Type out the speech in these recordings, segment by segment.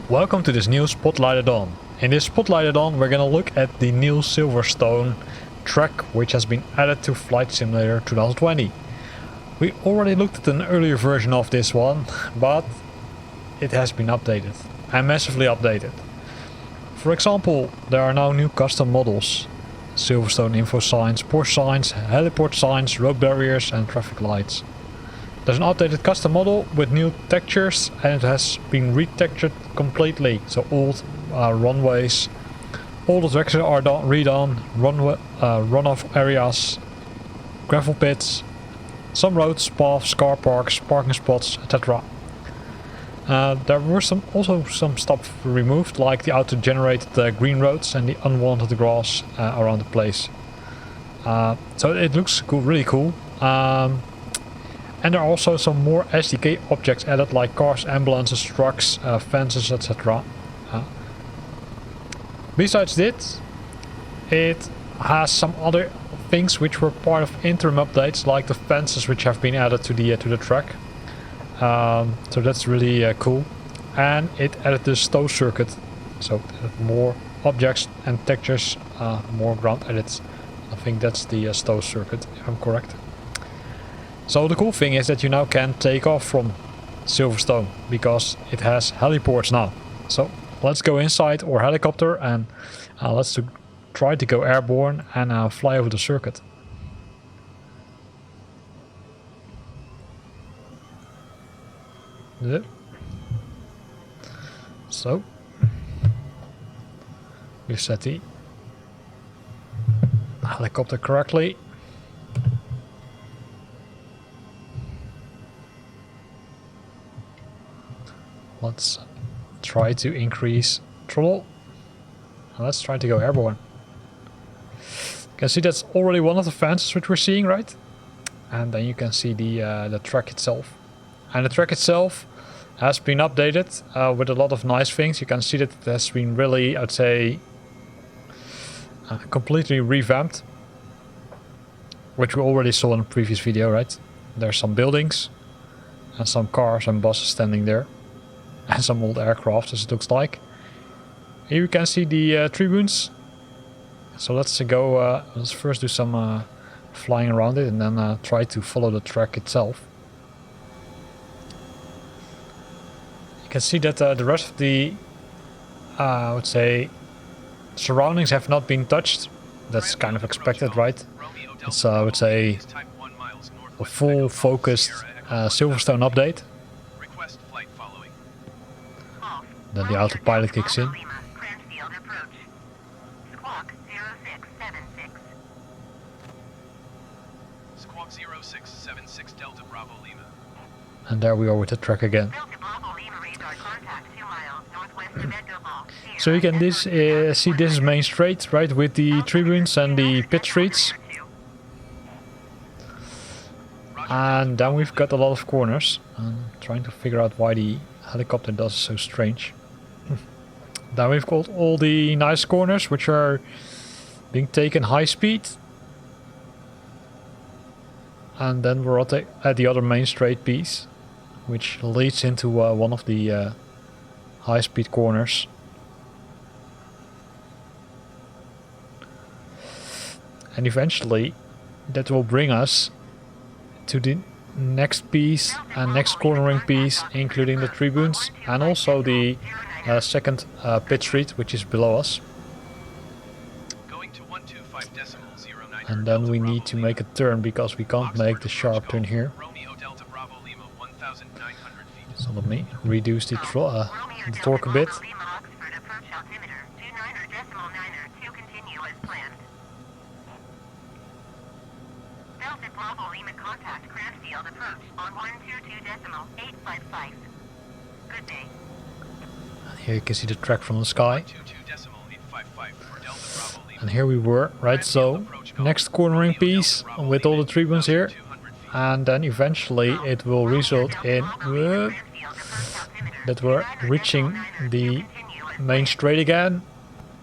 Welcome to this new Spotlight Addon. In this Spotlight Addon we're gonna look at the new Silverstone track which has been added to Flight Simulator 2020. We already looked at an earlier version of this one, but it has been updated and massively updated. For example, there are now new custom models. Silverstone info signs, Porsche signs, heliport signs, road barriers and traffic lights. There's an updated custom model with new textures and it has been retextured completely. So old runways, all the tracks are redone, runoff areas, gravel pits, some roads, paths, car parks, parking spots, etc. There were also some stuff removed, like the auto-generated green roads and the unwanted grass around the place. So it looks cool, really cool. And there are also some more SDK objects added, like cars, ambulances, trucks, fences, etc. Besides this, it has some other things which were part of interim updates, like the fences which have been added to the track. So that's really cool. And it added the stow circuit, so more objects and textures, more ground edits. I think that's the stow circuit, if I'm correct. So the cool thing is that you now can take off from Silverstone because it has heliports now. So let's go inside our helicopter and let's try to go airborne and fly over the circuit. Yep. So we set the helicopter correctly. Let's try to increase throttle. And let's try to go airborne. You can see that's already one of the fences which we're seeing, right? And then you can see the track itself. And the track itself has been updated with a lot of nice things. You can see that it has been really, I'd say, completely revamped. Which we already saw in the previous video, right? There's some buildings and some cars and buses standing there. And some old aircraft, as it looks like. Here you can see the tribunes. So let's go. Let's first do some flying around it, and then try to follow the track itself. You can see that the rest of the, I would say, surroundings have not been touched. That's kind of expected, right? It's, I would say, a full focused Silverstone update. Then the autopilot kicks in. And there we are with the track again. So you can see this is main straight, right, with the tribunes and the pit streets. And then we've got a lot of corners. I'm trying to figure out why the helicopter does so strange. Then we've got all the nice corners which are being taken high speed. And then we're at the other main straight piece, which leads into one of the high speed corners. And eventually that will bring us to the next piece and next cornering piece, including the tribunes and also the second pit street, which is below us. And then we need to make a turn because we can't make the sharp turn here. So let me reduce the torque a bit. And here you can see the track from the sky. And here we were, right? So next cornering piece with all the tribunes here, and then eventually it will result in that we're reaching the main straight again,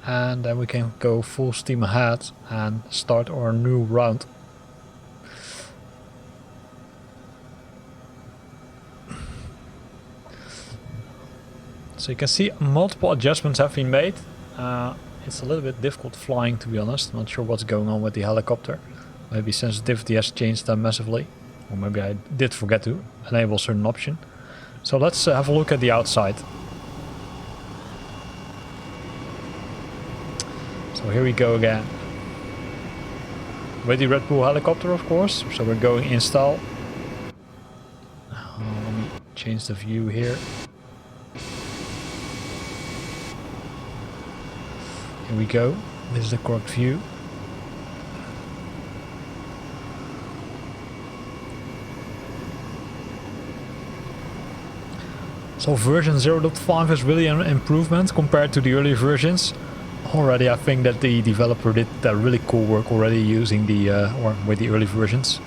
and then we can go full steam ahead and start our new round. So you can see multiple adjustments have been made. It's a little bit difficult flying, to be honest. I'm not sure what's going on with the helicopter. Maybe sensitivity has changed massively, or maybe I did forget to enable a certain option. So let's have a look at the outside. So here we go again. With the Red Bull helicopter, of course. So we're going in style. Let me change the view here. Here we go. This is the correct view. So version 0.5 is really an improvement compared to the earlier versions. Already I think that the developer did really cool work already using the or with the early versions.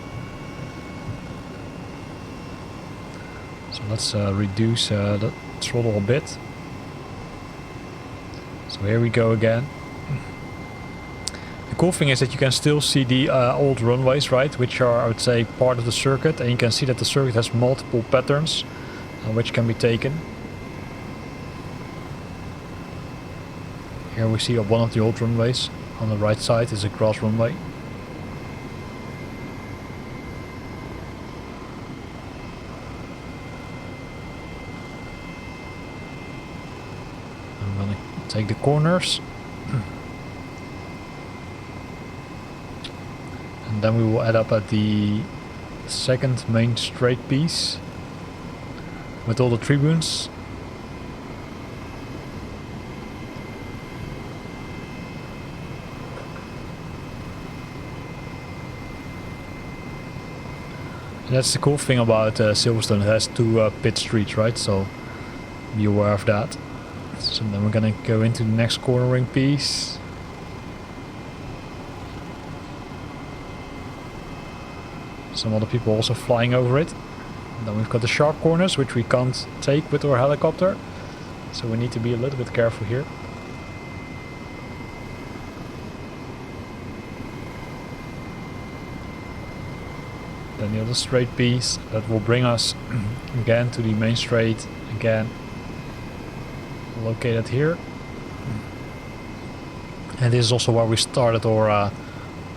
So let's reduce the throttle a bit. So here we go again. The cool thing is that you can still see the old runways, right, which are, I would say, part of the circuit, and you can see that the circuit has multiple patterns which can be taken. Here we see one of the old runways. On the right side is a grass runway. I'm gonna take the corners. And then we will add up at the second main straight piece with all the tribunes. And that's the cool thing about Silverstone. It has two pit streets, right? So be aware of that. So then we're gonna go into the next cornering piece. Some other people also flying over it. And then we've got the sharp corners, which we can't take with our helicopter. So we need to be a little bit careful here. Then the other straight piece that will bring us again to the main straight again, located here. And this is also where we started our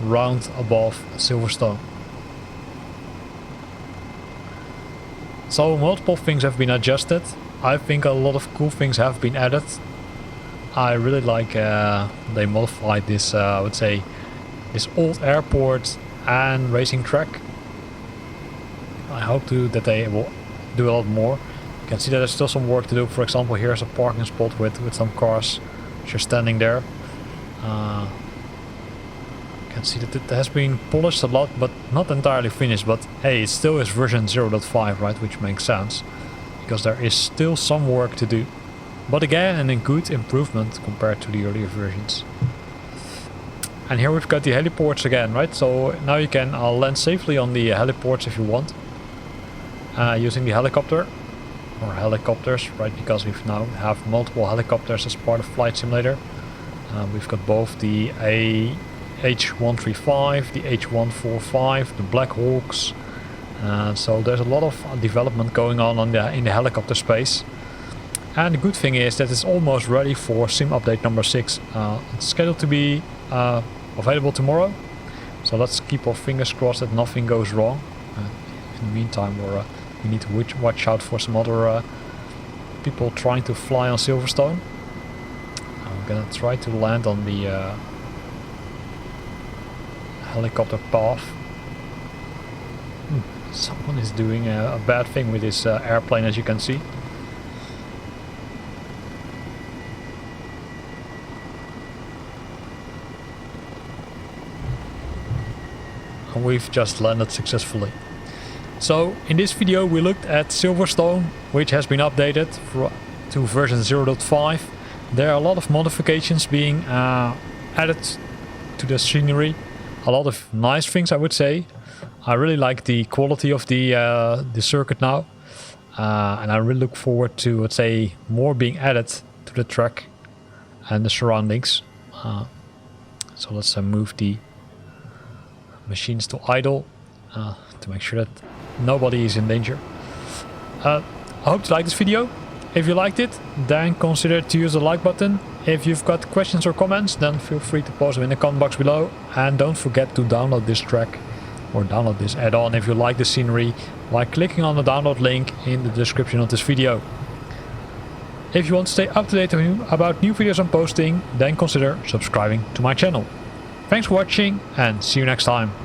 round above Silverstone. So multiple things have been adjusted. I think a lot of cool things have been added. I really like they modified this, I would say, this old airport and racing track. I hope that they will do a lot more. You can see that there's still some work to do. For example, here's a parking spot with some cars which are standing there. You can see that it has been polished a lot, but not entirely finished. But hey, it still is version 0.5, right? Which makes sense, because there is still some work to do. But again, a good improvement compared to the earlier versions. And here we've got the heliports again, right? So now you can land safely on the heliports if you want. Using the helicopter. Or helicopters, right? Because we've now have multiple helicopters as part of Flight Simulator. We've got both the H135, the H145, the Black Hawks. So there's a lot of development going on in the helicopter space. And the good thing is that it's almost ready for Sim Update number 6. It's scheduled to be available tomorrow. So let's keep our fingers crossed that nothing goes wrong. In the meantime, we need to watch out for some other people trying to fly on Silverstone. I'm gonna try to land on the helicopter path. Someone is doing a bad thing with this airplane, as you can see. And we've just landed successfully. So in this video we looked at Silverstone, which has been updated to version 0.5. There are a lot of modifications being added to the scenery. A lot of nice things, I would say. I really like the quality of the circuit now. And I really look forward to, let's say, more being added to the track and the surroundings. So let's move the machines to idle to make sure that nobody is in danger. I hope you liked this video. If you liked it, then consider to use the like button. If you've got questions or comments, then feel free to post them in the comment box below. And don't forget to download this track or download this add-on if you like the scenery by clicking on the download link in the description of this video. If you want to stay up to date about new videos I'm posting, then consider subscribing to my channel. Thanks for watching and see you next time.